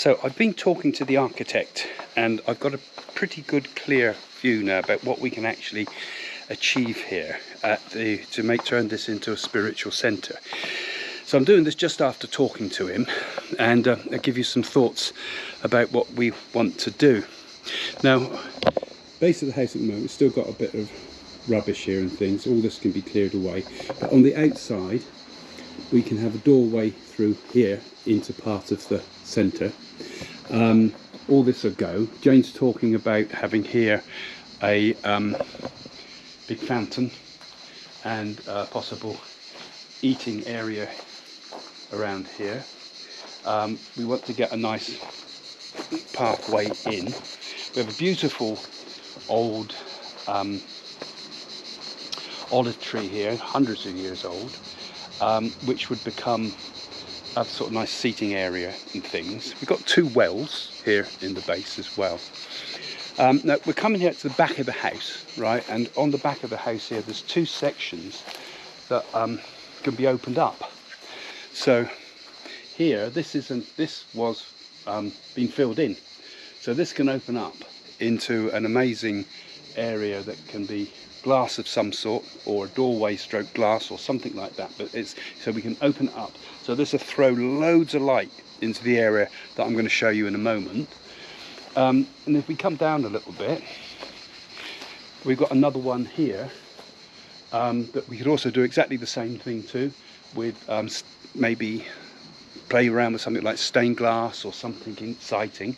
So I've been talking to the architect and I've got a pretty good clear view now about what we can actually achieve here to turn this into a spiritual centre. So I'm doing this just after talking to him, and I'll give you some thoughts about what we want to do. Now, base of the house at the moment, we've still got a bit of rubbish here and things. All this can be cleared away, but on the outside we can have a doorway through here into part of the centre. All this will go. Jane's talking about having here a big fountain and a possible eating area around here. We want to get a nice pathway in. We have a beautiful old olive tree here, hundreds of years old, which would become a sort of nice seating area and things. We've got two wells here in the base as well. Now we're coming here to the back of the house, right? And on the back of the house here, there's two sections that can be opened up. So here, this was been filled in. So this can open up into an amazing area that can be glass of some sort, or a doorway stroke glass or something like that, but it's so we can open it up. So this will throw loads of light into the area that I'm going to show you in a moment. And if we come down a little bit, we've got another one here that we could also do exactly the same thing to, with maybe play around with something like stained glass or something exciting.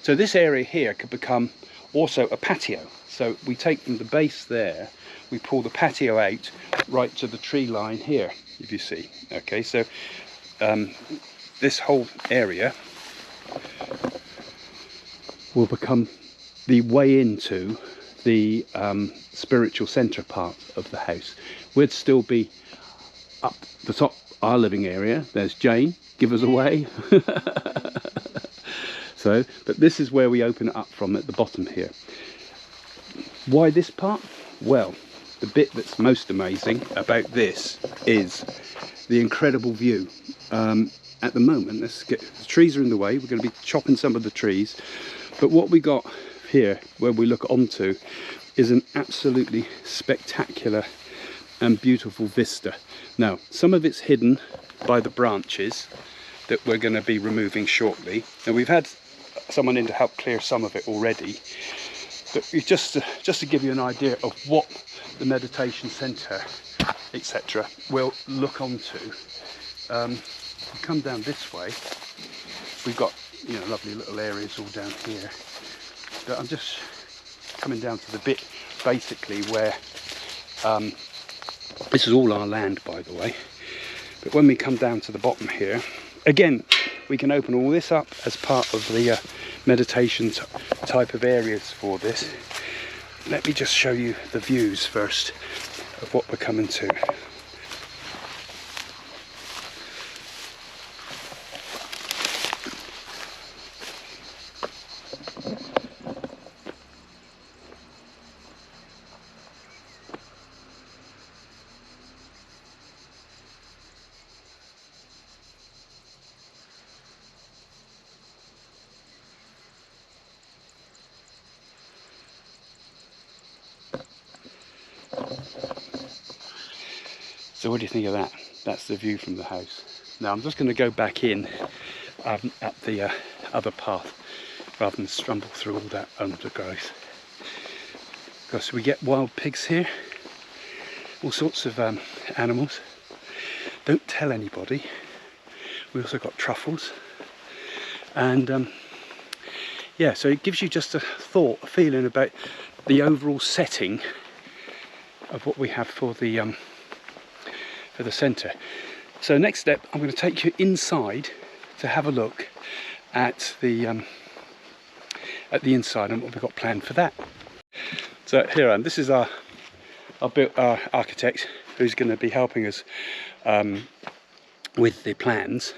So this area here could become also a patio. So we take from the base there, we pull the patio out right to the tree line here, if you see. Okay, so this whole area will become the way into the spiritual centre part of the house. We'd still be up the top, our living area. There's Jane, give us away. So, but this is where we open it up from at the bottom here. Why this part? Well, the bit that's most amazing about this is the incredible view. At the moment, the trees are in the way. We're going to be chopping some of the trees, but what we got here, where we look onto, is an absolutely spectacular and beautiful vista. Now, some of it's hidden by the branches that we're going to be removing shortly, and we've had someone in to help clear some of it already. But just to give you an idea of what the meditation centre, etc., will look onto. We come down this way. We've got, you know, lovely little areas all down here. But I'm just coming down to the bit basically where this is all our land, by the way. But when we come down to the bottom here, again, we can open all this up as part of the meditation type of areas for this. Let me just show you the views first of what we're coming to. So what do you think of that? That's the view from the house. Now I'm just going to go back in at the other path rather than stumble through all that undergrowth. Because we get wild pigs here, all sorts of animals. Don't tell anybody. We also got truffles. And yeah, so it gives you just a feeling about the overall setting of what we have for the centre. So next step, I'm going to take you inside to have a look at the inside and what we've got planned for that. So here I am. This is our architect who's going to be helping us with the plans,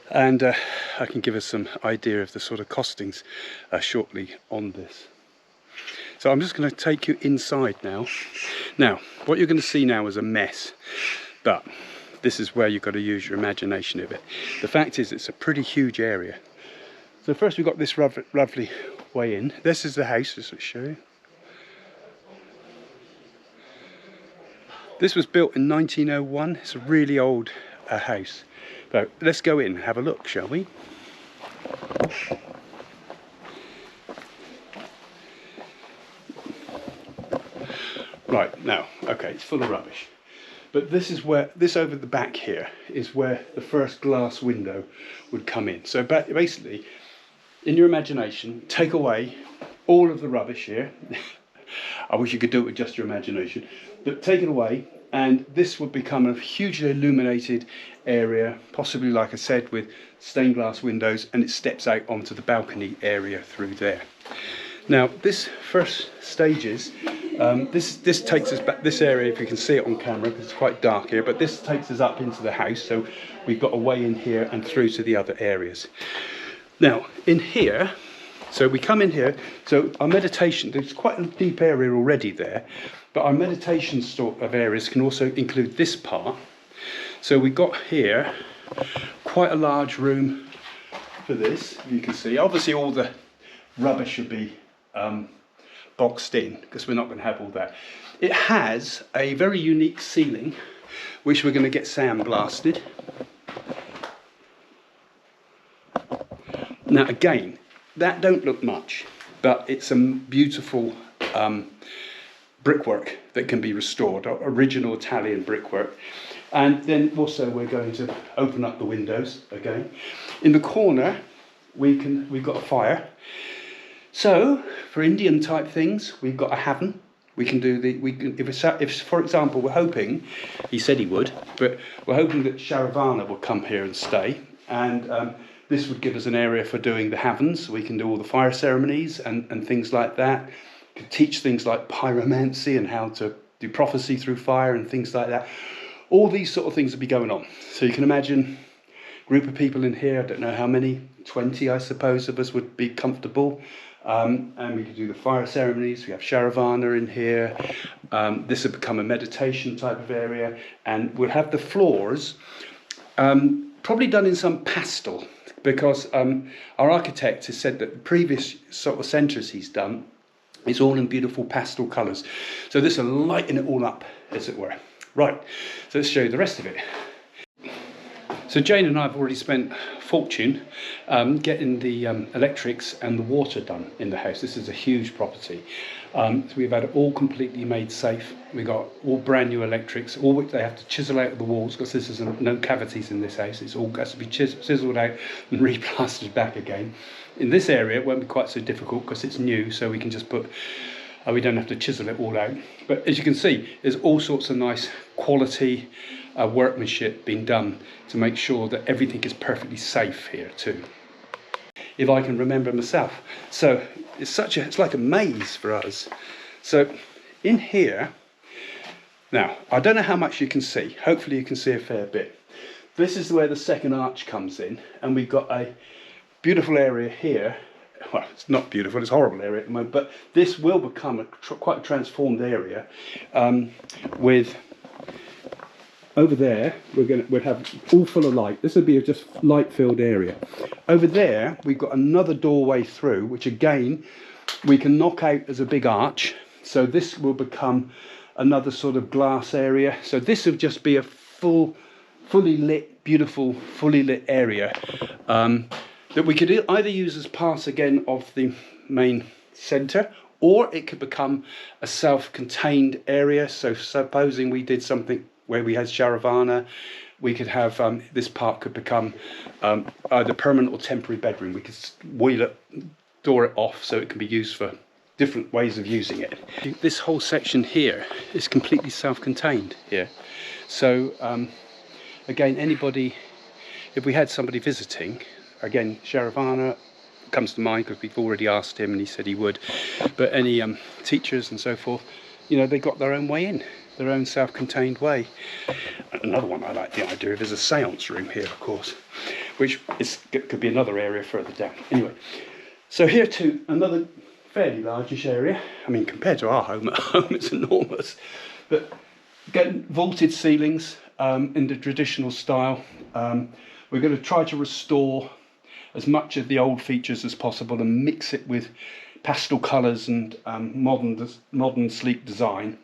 and I can give us some idea of the sort of costings shortly on this. So I'm just going to take you inside now. Now, what you're going to see now is a mess, but this is where you've got to use your imagination a bit. The fact is, it's a pretty huge area. So first we've got this lovely way in. This is the house, just to show you. This was built in 1901. It's a really old house. But let's go in and have a look, shall we? Right, now, okay, it's full of rubbish. But this is where, this over the back here, is where the first glass window would come in. So basically, in your imagination, take away all of the rubbish here. I wish you could do it with just your imagination. But take it away, and this would become a hugely illuminated area, possibly, like I said, with stained glass windows, and it steps out onto the balcony area through there. Now, this first stages, this takes us back, this area, if you can see it on camera, because it's quite dark here, but this takes us up into the house, so we've got a way in here and through to the other areas. Now, in here, so we come in here, so our meditation, there's quite a deep area already there, but our meditation sort of areas can also include this part. So we've got here quite a large room for this, you can see. Obviously all the rubbish should be boxed in, because we're not going to have all that. It has a very unique ceiling, which we're going to get sandblasted. Now again, that don't look much, but it's some beautiful brickwork that can be restored, original Italian brickwork. And then also we're going to open up the windows again. In the corner, we've got a fire. So for Indian type things, we've got a haven. We can do if for example, we're hoping, he said he would, but we're hoping that Sharavana will come here and stay, and this would give us an area for doing the havens. We can do all the fire ceremonies and things like that. We can teach things like pyromancy and how to do prophecy through fire and things like that. All these sort of things would be going on. So you can imagine a group of people in here, I don't know how many, 20 I suppose of us would be comfortable. And we could do the fire ceremonies. We have Sharavana in here. This would become a meditation type of area, and we'll have the floors probably done in some pastel, because our architect has said that the previous sort of centres he's done is all in beautiful pastel colours. So this will lighten it all up, as it were. Right, so let's show you the rest of it. So Jane and I have already spent a fortune getting the electrics and the water done in the house. This is a huge property. So we've had it all completely made safe. We got all brand new electrics, all which they have to chisel out of the walls, because this is no cavities in this house. It's all has to be chiseled out and replastered back again. In this area it won't be quite so difficult because it's new, so we can just put, we don't have to chisel it all out. But as you can see, there's all sorts of nice quality workmanship being done to make sure that everything is perfectly safe here too, if I can remember myself. So it's like a maze for us. So in here, now I don't know how much you can see, hopefully you can see a fair bit. This is where the second arch comes in, and we've got a beautiful area here. Well, it's not beautiful, it's a horrible area at the moment, but this will become quite a transformed area with, over there we'll have all full of light. This would be a just light filled area. Over there we've got another doorway through, which again we can knock out as a big arch, so this will become another sort of glass area. So this will just be a fully lit, beautiful, fully lit area that we could either use as part again of the main centre, or it could become a self-contained area. So supposing we did something where we had Sharavana, we could have this part could become either permanent or temporary bedroom. We could wheel it, door it off, so it can be used for different ways of using it. This whole section here is completely self-contained here. So again, anybody, if we had somebody visiting, again, Sharavana comes to mind because we've already asked him and he said he would, but any teachers and so forth, you know, they got their own way in, their own self-contained way. Another one I like the idea of is a seance room here, of course, which could be another area further down. Anyway, so here too, another fairly largish area. I mean, compared to our home at home, it's enormous. But again, vaulted ceilings in the traditional style. We're going to try to restore as much of the old features as possible and mix it with pastel colours and modern sleek design.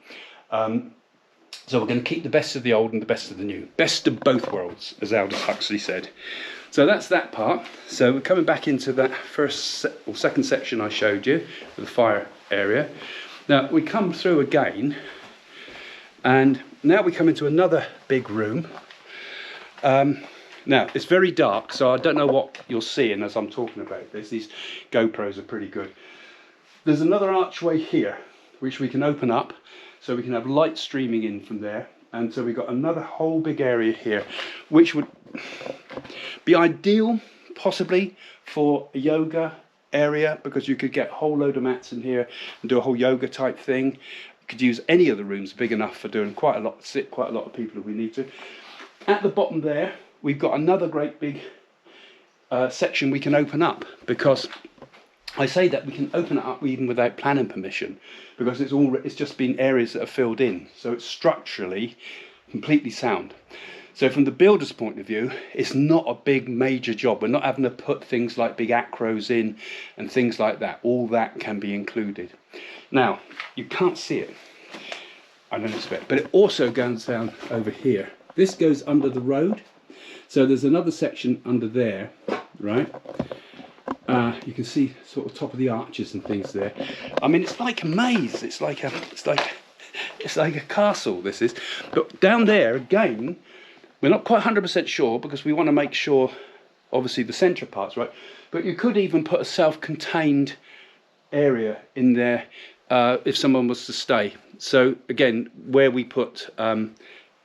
So we're going to keep the best of the old and the best of the new. Best of both worlds, as Aldous Huxley said. So that's that part. So we're coming back into that second section I showed you, the fire area. Now we come through again, and now we come into another big room. Now it's very dark, so I don't know what you're seeing as I'm talking about this. These GoPros are pretty good. There's another archway here, which we can open up, so we can have light streaming in from there. And so we've got another whole big area here, which would be ideal possibly for a yoga area, because you could get a whole load of mats in here and do a whole yoga type thing. You could use any of the rooms big enough for doing quite a lot, sit quite a lot of people if we need to. At the bottom there, we've got another great big section we can open up, because I say that we can open it up even without planning permission, because it's just been areas that are filled in, so it's structurally completely sound. So from the builder's point of view, it's not a big major job. We're not having to put things like big acros in and things like that. All that can be included. Now, you can't see it, I don't expect, but it also goes down over here. This goes under the road, so there's another section under there, right? You can see sort of top of the arches and things there. I mean, it's like a maze. It's like a castle. This is, but down there again, we're not quite 100% sure, because we want to make sure, obviously, the centre part's right. But you could even put a self-contained area in there if someone was to stay. So again, where we put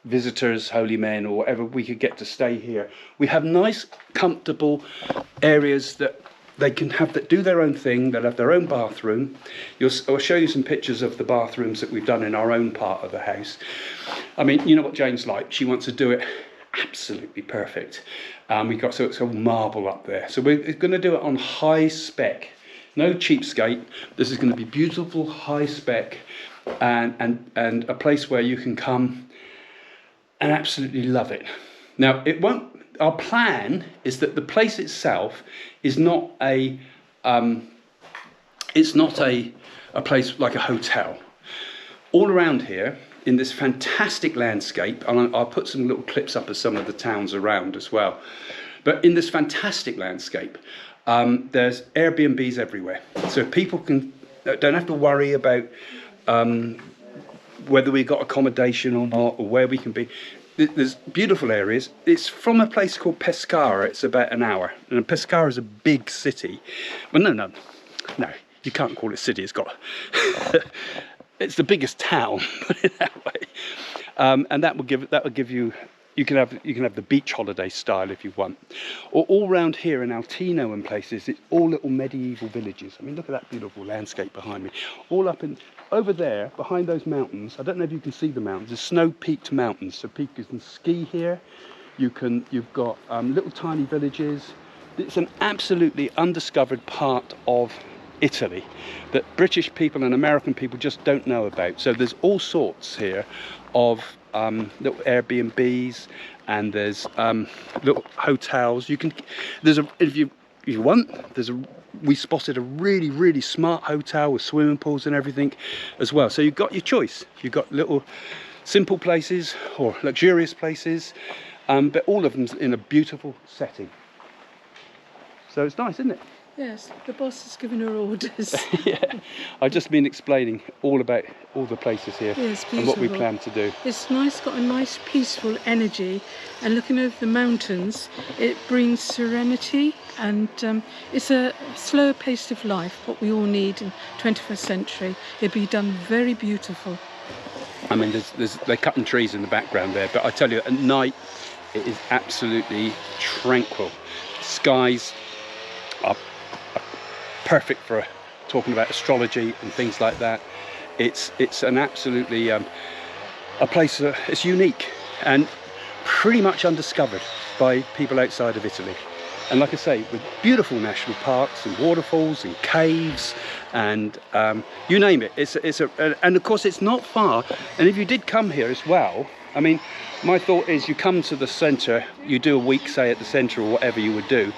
visitors, holy men, or whatever, we could get to stay here. We have nice, comfortable areas that they can have, that do their own thing. They'll have their own bathroom. I'll show you some pictures of the bathrooms that we've done in our own part of the house. I mean, you know what Jane's like. She wants to do it absolutely perfect. We've got, so it's all marble up there. So we're going to do it on high spec. No cheapskate. This is going to be beautiful, high spec, and a place where you can come and absolutely love it. Now, it won't. Our plan is that the place itself is not a place like a hotel. All around here, in this fantastic landscape, and I'll put some little clips up of some of the towns around as well. But in this fantastic landscape, there's Airbnbs everywhere, so people don't have to worry about whether we got accommodation or not, or where we can be. There's beautiful areas. It's from a place called Pescara. It's about an hour, and Pescara is a big city. Well, no, you can't call it city. It's got it's the biggest town, put it that way. And that will give you. You can have the beach holiday style if you want, or all round here in Altino and places. It's all little medieval villages. I mean, look at that beautiful landscape behind me. All up in over there behind those mountains. I don't know if you can see the mountains. There's snow-peaked mountains, so people can ski here. You've got little tiny villages. It's an absolutely undiscovered part of Italy that British people and American people just don't know about. So there's all sorts here of little Airbnbs, and there's little hotels. We spotted a really smart hotel with swimming pools and everything as well. So you've got your choice. You've got little simple places or luxurious places, but all of them in a beautiful setting. So it's nice, isn't it? Yes, the boss has given her orders. Yeah, I've just been explaining all about all the places here, yes, and what we plan to do. It's nice, got a nice peaceful energy, and looking over the mountains, it brings serenity, and it's a slower pace of life, what we all need in 21st century. It'd be done very beautiful. I mean, they're cutting trees in the background there, but I tell you, at night it is absolutely tranquil. Skies are perfect for talking about astrology and things like that. It's an absolutely a place it's unique and pretty much undiscovered by people outside of Italy. And like I say, with beautiful national parks and waterfalls and caves and you name it. And of course it's not far. And if you did come here as well, I mean, my thought is you come to the centre, you do a week, say, at the centre or whatever you would do.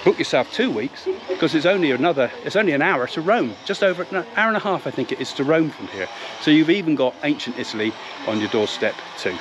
book yourself 2 weeks, because it's only an hour to Rome, just over an hour and a half I think it is to Rome from here. So you've even got ancient Italy on your doorstep too.